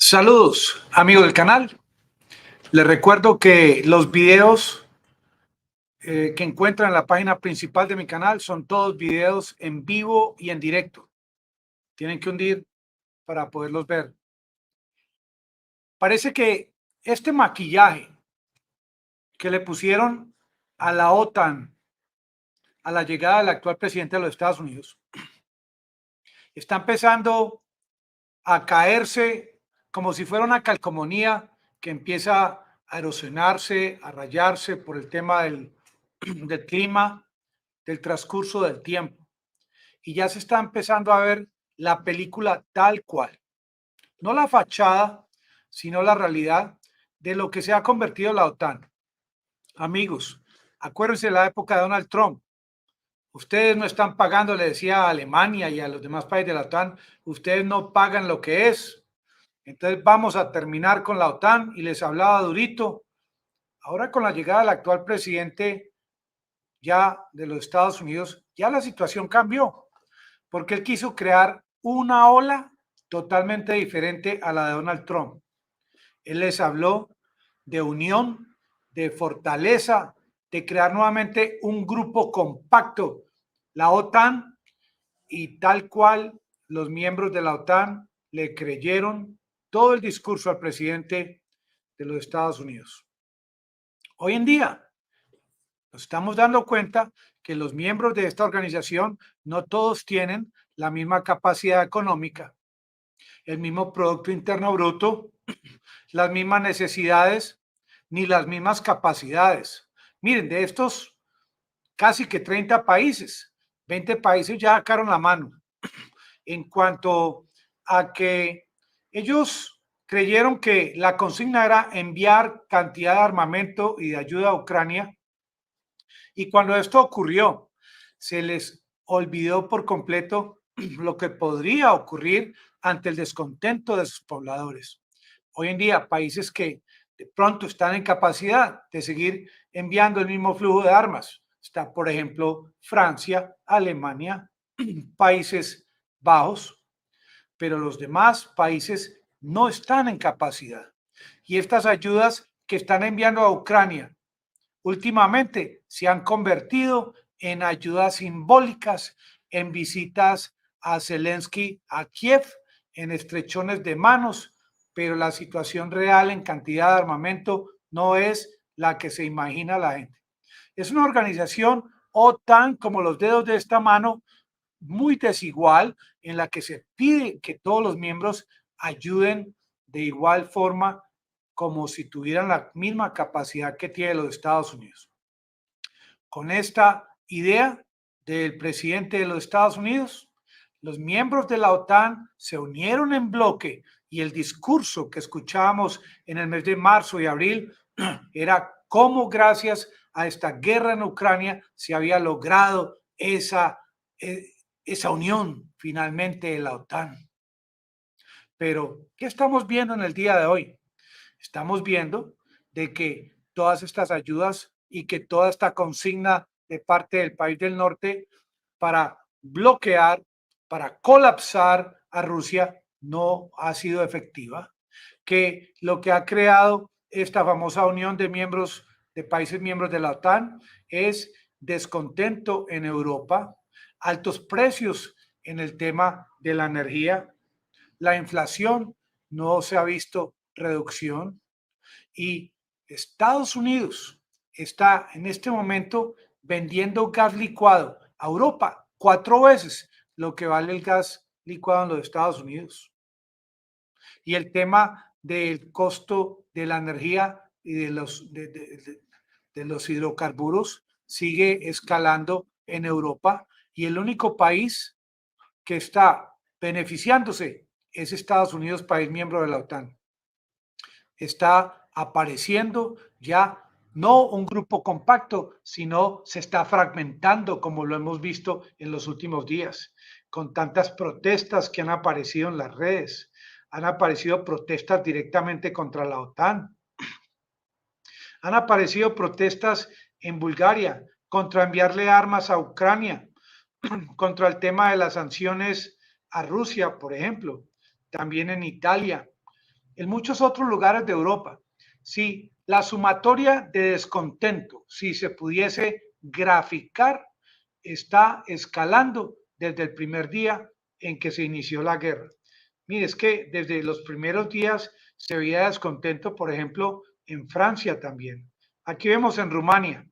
Saludos, amigos del canal. Les recuerdo que los videos que encuentran en la página principal de mi canal son todos videos en vivo y en directo. Tienen que hundir para poderlos ver. Parece que este maquillaje que le pusieron a la OTAN a la llegada del actual presidente de los Estados Unidos está empezando a caerse como si fuera una calcomanía que empieza a erosionarse, a rayarse por el tema del clima, del transcurso del tiempo. Y ya se está empezando a ver la película tal cual. No la fachada, sino la realidad de lo que se ha convertido la OTAN. Amigos, acuérdense de la época de Donald Trump. Ustedes no están pagando, le decía a Alemania y a los demás países de la OTAN, ustedes no pagan lo que es. Entonces vamos a terminar con la OTAN y les hablaba durito. Ahora con la llegada del actual presidente ya de los Estados Unidos, ya la situación cambió, porque él quiso crear una ola totalmente diferente a la de Donald Trump. Él les habló de unión, de fortaleza, de crear nuevamente un grupo compacto, la OTAN, y tal cual los miembros de la OTAN le creyeron todo el discurso al presidente de los Estados Unidos. Hoy en día nos estamos dando cuenta que los miembros de esta organización no todos tienen la misma capacidad económica, el mismo Producto Interno Bruto, las mismas necesidades, ni las mismas capacidades. Miren, de estos casi que 30 países, 20 países ya sacaron la mano en cuanto a que ellos creyeron que la consigna era enviar cantidad de armamento y de ayuda a Ucrania. Y cuando esto ocurrió, se les olvidó por completo lo que podría ocurrir ante el descontento de sus pobladores. Hoy en día, países que de pronto están en capacidad de seguir enviando el mismo flujo de armas. Está, por ejemplo, Francia, Alemania, Países Bajos, pero los demás países no están en capacidad. Y estas ayudas que están enviando a Ucrania últimamente se han convertido en ayudas simbólicas, en visitas a Zelensky a Kiev, en estrechones de manos, pero la situación real en cantidad de armamento no es la que se imagina la gente. Es una organización OTAN como los dedos de esta mano, muy desigual, en la que se pide que todos los miembros ayuden de igual forma como si tuvieran la misma capacidad que tiene los Estados Unidos. Con esta idea del presidente de los Estados Unidos, los miembros de la OTAN se unieron en bloque y el discurso que escuchábamos en el mes de marzo y abril era cómo gracias a esta guerra en Ucrania se había logrado esa unión finalmente de la OTAN. Pero, ¿qué estamos viendo en el día de hoy? Estamos viendo de que todas estas ayudas y que toda esta consigna de parte del país del norte para bloquear, para colapsar a Rusia no ha sido efectiva, que lo que ha creado esta famosa unión de miembros, de países miembros de la OTAN, es descontento en Europa, altos precios en el tema de la energía, la inflación no se ha visto reducción y Estados Unidos está en este momento vendiendo gas licuado a Europa 4 veces lo que vale el gas licuado en los Estados Unidos. Y el tema del costo de la energía y de los hidrocarburos sigue escalando en Europa y el único país que está beneficiándose es Estados Unidos, país miembro de la OTAN. Está apareciendo ya no un grupo compacto, sino se está fragmentando, como lo hemos visto en los últimos días, con tantas protestas que han aparecido en las redes. Han aparecido protestas directamente contra la OTAN. Han aparecido protestas en Bulgaria contra enviarle armas a Ucrania, contra el tema de las sanciones a Rusia, por ejemplo. También en Italia, en muchos otros lugares de Europa. Si la sumatoria de descontento, si se pudiese graficar, está escalando desde el primer día en que se inició la guerra. Mire, es que desde los primeros días se veía descontento, por ejemplo, en Francia también. Aquí vemos en Rumania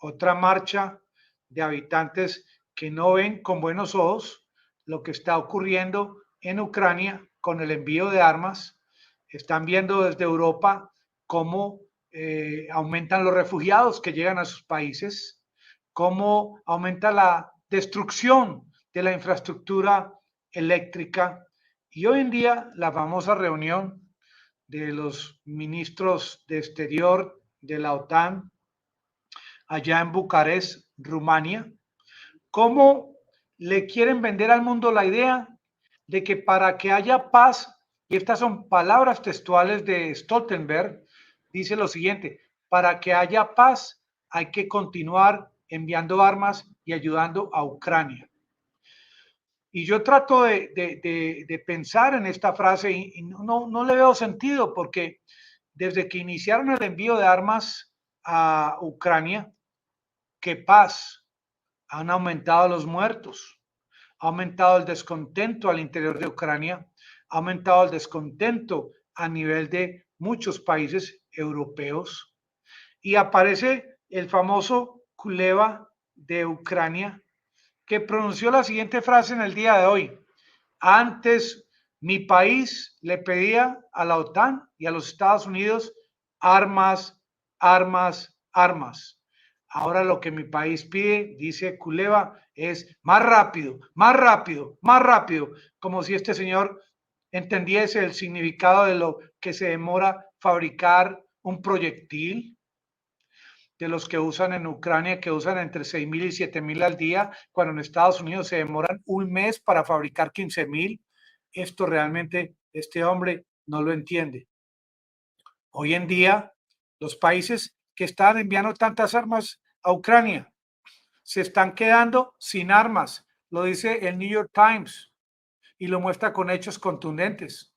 otra marcha de habitantes que no ven con buenos ojos lo que está ocurriendo en Ucrania con el envío de armas. Están viendo desde Europa cómo aumentan los refugiados que llegan a sus países, cómo aumenta la destrucción de la infraestructura eléctrica. Y hoy en día la famosa reunión de los ministros de Exterior de la OTAN allá en Bucarest, Rumania, cómo le quieren vender al mundo la idea de que para que haya paz, y estas son palabras textuales de Stoltenberg, dice lo siguiente: para que haya paz hay que continuar enviando armas y ayudando a Ucrania. Y yo trato de pensar en esta frase y no le veo sentido, porque desde que iniciaron el envío de armas a Ucrania, ¿qué paz? Han aumentado los muertos, ha aumentado el descontento al interior de Ucrania, ha aumentado el descontento a nivel de muchos países europeos, y aparece el famoso Kuleva de Ucrania, que pronunció la siguiente frase en el día de hoy: antes mi país le pedía a la OTAN y a los Estados Unidos armas, armas, armas. Ahora lo que mi país pide, dice Kuleva, es más rápido, más rápido, más rápido, como si este señor entendiese el significado de lo que se demora fabricar un proyectil, de los que usan en Ucrania, que usan entre 6.000 y 7.000 al día, cuando en Estados Unidos se demoran un mes para fabricar 15.000. Esto realmente este hombre no lo entiende. Hoy en día, los países que están enviando tantas armas a Ucrania se están quedando sin armas, lo dice el New York Times y lo muestra con hechos contundentes.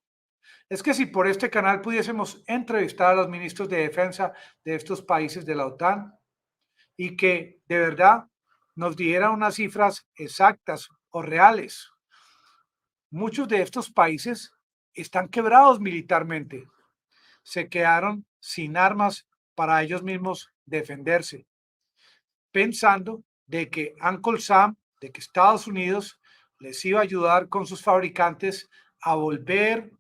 Es que si por este canal pudiésemos entrevistar a los ministros de defensa de estos países de la OTAN y que de verdad nos dieran unas cifras exactas o reales, muchos de estos países están quebrados militarmente, se quedaron sin armas para ellos mismos defenderse, pensando de que Uncle Sam, de que Estados Unidos les iba a ayudar con sus fabricantes a volver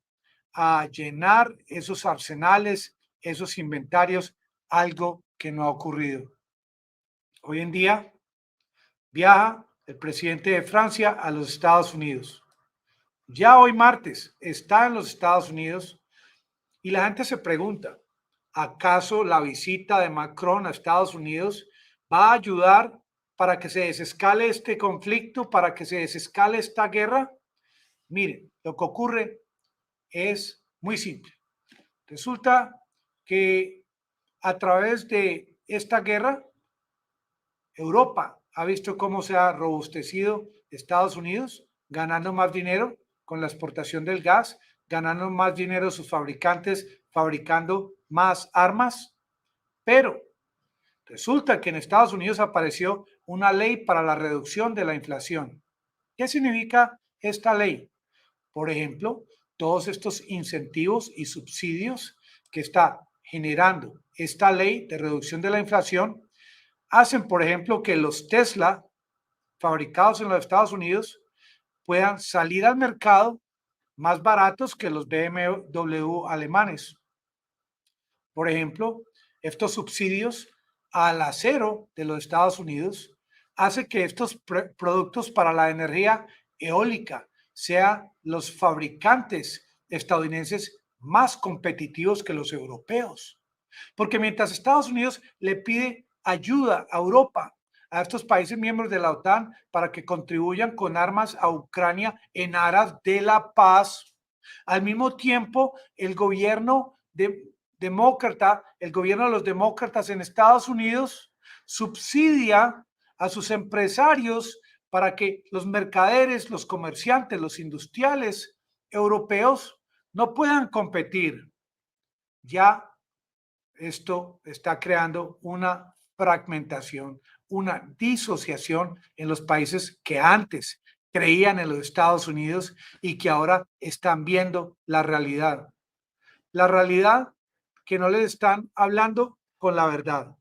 a llenar esos arsenales, esos inventarios, algo que no ha ocurrido. Hoy en día viaja el presidente de Francia a los Estados Unidos. Ya hoy martes está en los Estados Unidos y la gente se pregunta, ¿acaso la visita de Macron a Estados Unidos va a ayudar para que se desescale este conflicto, para que se desescale esta guerra? Miren, lo que ocurre es muy simple. Resulta que a través de esta guerra, Europa ha visto cómo se ha robustecido Estados Unidos, ganando más dinero con la exportación del gas, ganando más dinero sus fabricantes, fabricando más armas, pero resulta que en Estados Unidos apareció una ley para la reducción de la inflación. ¿Qué significa esta ley? Por ejemplo, todos estos incentivos y subsidios que está generando esta ley de reducción de la inflación hacen, por ejemplo, que los Tesla fabricados en los Estados Unidos puedan salir al mercado más baratos que los BMW alemanes. Por ejemplo, estos subsidios al acero de los Estados Unidos hace que estos productos para la energía eólica sean los fabricantes estadounidenses más competitivos que los europeos. Porque mientras Estados Unidos le pide ayuda a Europa, a estos países miembros de la OTAN, para que contribuyan con armas a Ucrania en aras de la paz, al mismo tiempo el gobierno demócrata, el gobierno de los demócratas en Estados Unidos subsidia a sus empresarios para que los mercaderes, los comerciantes, los industriales europeos no puedan competir. ya esto está creando una fragmentación, una disociación en los países que antes creían en los Estados Unidos y que ahora están viendo la realidad. La realidad que no les están hablando con la verdad.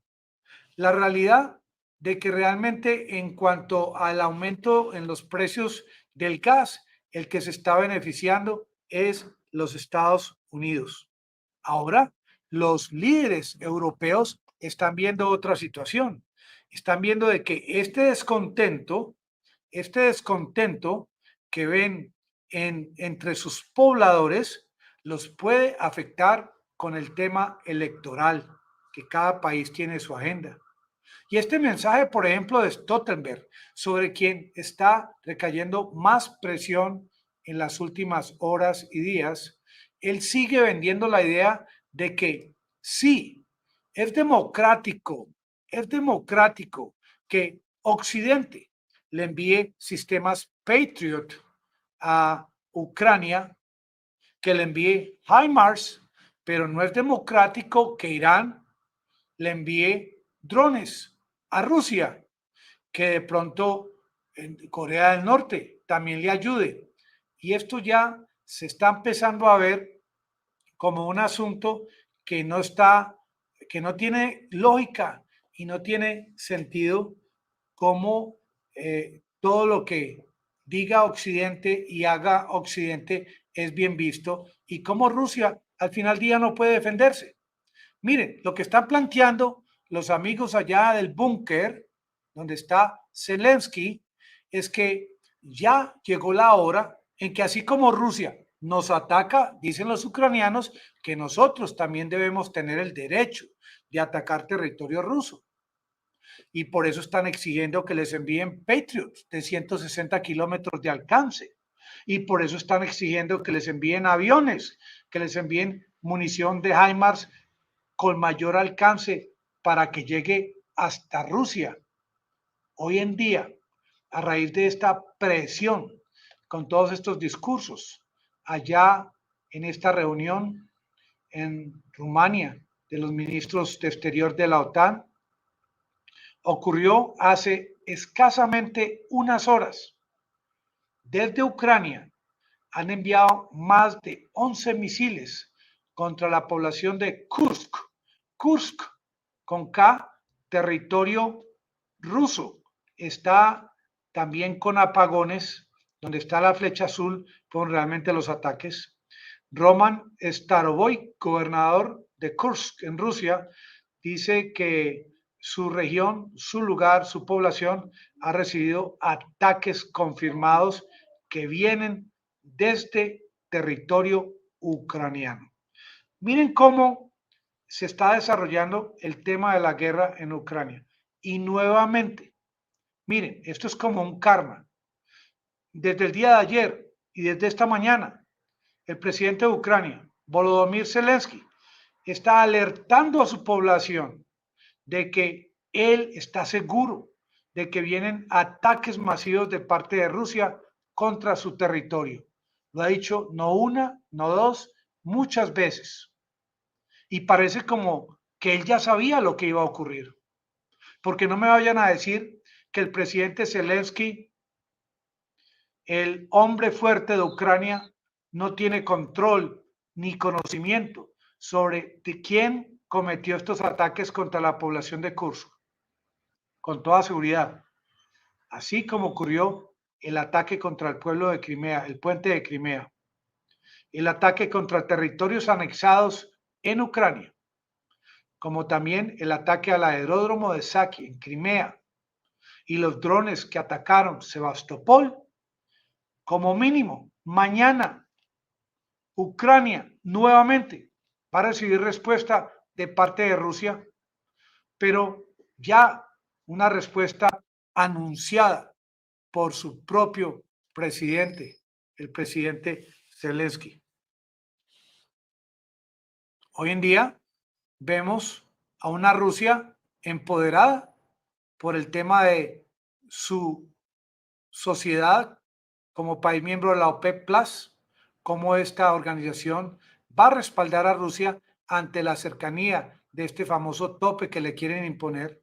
La realidad de que realmente en cuanto al aumento en los precios del gas, el que se está beneficiando es los Estados Unidos. Ahora, los líderes europeos están viendo otra situación. Están viendo de que este descontento que ven entre sus pobladores, los puede afectar con el tema electoral, que cada país tiene su agenda. Y este mensaje, por ejemplo, de Stoltenberg, sobre quien está recayendo más presión en las últimas horas y días, él sigue vendiendo la idea de que sí, es democrático que Occidente le envíe sistemas Patriot a Ucrania, que le envíe HIMARS, pero no es democrático que Irán le envíe drones a Rusia, que de pronto en Corea del Norte también le ayude. Y esto ya se está empezando a ver como un asunto que no está, que no tiene lógica y no tiene sentido, como todo lo que diga Occidente y haga Occidente es bien visto, y como Rusia al final del día no puede defenderse. Miren, lo que están planteando los amigos allá del búnker, donde está Zelensky, es que ya llegó la hora en que, así como Rusia nos ataca, dicen los ucranianos, que nosotros también debemos tener el derecho de atacar territorio ruso. Y por eso están exigiendo que les envíen Patriots de 160 kilómetros de alcance. Y por eso están exigiendo que les envíen aviones, que les envíen munición de HIMARS con mayor alcance para que llegue hasta Rusia. Hoy en día, a raíz de esta presión, con todos estos discursos, allá en esta reunión en Rumania de los ministros de Exterior de la OTAN, ocurrió hace escasamente unas horas. Desde Ucrania han enviado más de 11 misiles contra la población de Kursk. Kursk, con K, territorio ruso. Está también con apagones, donde está la flecha azul, fueron realmente los ataques. Roman Starovoy, gobernador de Kursk en Rusia, dice que su región, su lugar, su población ha recibido ataques confirmados que vienen desde territorio ucraniano. Miren cómo se está desarrollando el tema de la guerra en Ucrania. Y nuevamente, miren, esto es como un karma. Desde el día de ayer y desde esta mañana, el presidente de Ucrania, Volodymyr Zelensky, está alertando a su población de que él está seguro de que vienen ataques masivos de parte de Rusia contra su territorio. Lo ha dicho no una, no dos, muchas veces. Y parece como que él ya sabía lo que iba a ocurrir. Porque no me vayan a decir que el presidente Zelensky, el hombre fuerte de Ucrania, no tiene control ni conocimiento sobre de quién cometió estos ataques contra la población de Kursk. Con toda seguridad. Así como ocurrió el ataque contra el pueblo de Crimea, el puente de Crimea, el ataque contra territorios anexados en Ucrania, como también el ataque al aeródromo de Saki en Crimea y los drones que atacaron Sebastopol. Como mínimo, mañana Ucrania nuevamente va a recibir respuesta de parte de Rusia, pero ya una respuesta anunciada por su propio presidente, el presidente Zelensky. Hoy en día vemos a una Rusia empoderada por el tema de su sociedad como país miembro de la OPEP Plus, cómo esta organización va a respaldar a Rusia ante la cercanía de este famoso tope que le quieren imponer,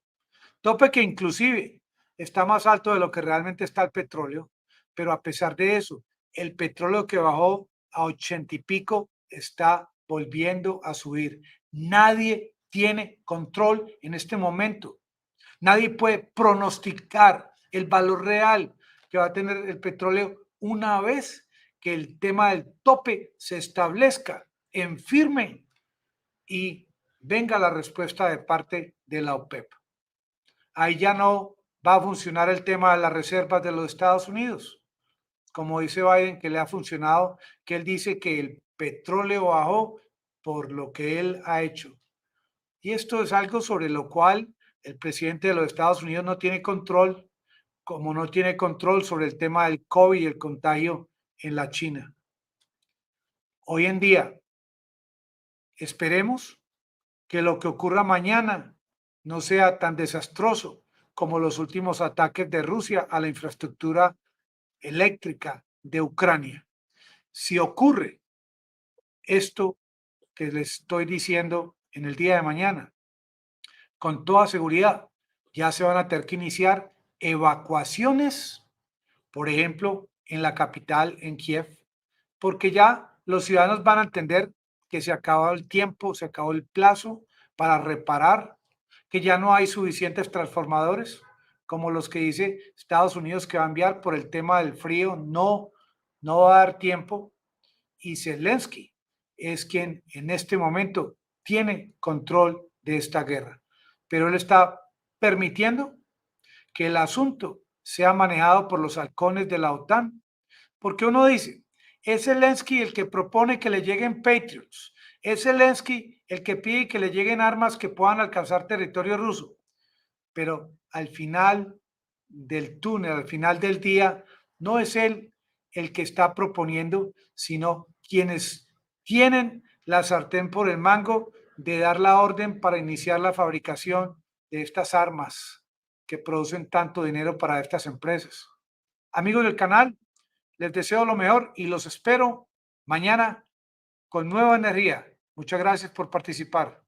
tope que inclusive está más alto de lo que realmente está el petróleo, pero a pesar de eso, el petróleo que bajó a 80 y pico está volviendo a subir. Nadie tiene control en este momento. Nadie puede pronosticar el valor real que va a tener el petróleo una vez que el tema del tope se establezca en firme y venga la respuesta de parte de la OPEP. Ahí ya no va a funcionar el tema de las reservas de los Estados Unidos, como dice Biden, que le ha funcionado, que él dice que el petróleo bajó por lo que él ha hecho. Y esto es algo sobre lo cual el presidente de los Estados Unidos no tiene control, como no tiene control sobre el tema del COVID y el contagio en la China. Hoy en día, esperemos que lo que ocurra mañana no sea tan desastroso como los últimos ataques de Rusia a la infraestructura eléctrica de Ucrania. Si ocurre esto que les estoy diciendo en el día de mañana, con toda seguridad ya se van a tener que iniciar evacuaciones, por ejemplo, en la capital, en Kiev, porque ya los ciudadanos van a entender que se acabó el tiempo, se acabó el plazo para reparar, que ya no hay suficientes transformadores como los que dice Estados Unidos que va a enviar por el tema del frío, no va a dar tiempo. Y Zelensky es quien en este momento tiene control de esta guerra, pero él está permitiendo que el asunto sea manejado por los halcones de la OTAN, porque uno dice, es Zelensky el que propone que le lleguen Patriots, es Zelensky el que pide que le lleguen armas que puedan alcanzar territorio ruso, pero al final del túnel, al final del día, no es él el que está proponiendo, sino quienes tienen la sartén por el mango de dar la orden para iniciar la fabricación de estas armas que producen tanto dinero para estas empresas. Amigos del canal, les deseo lo mejor y los espero mañana con nueva energía. Muchas gracias por participar.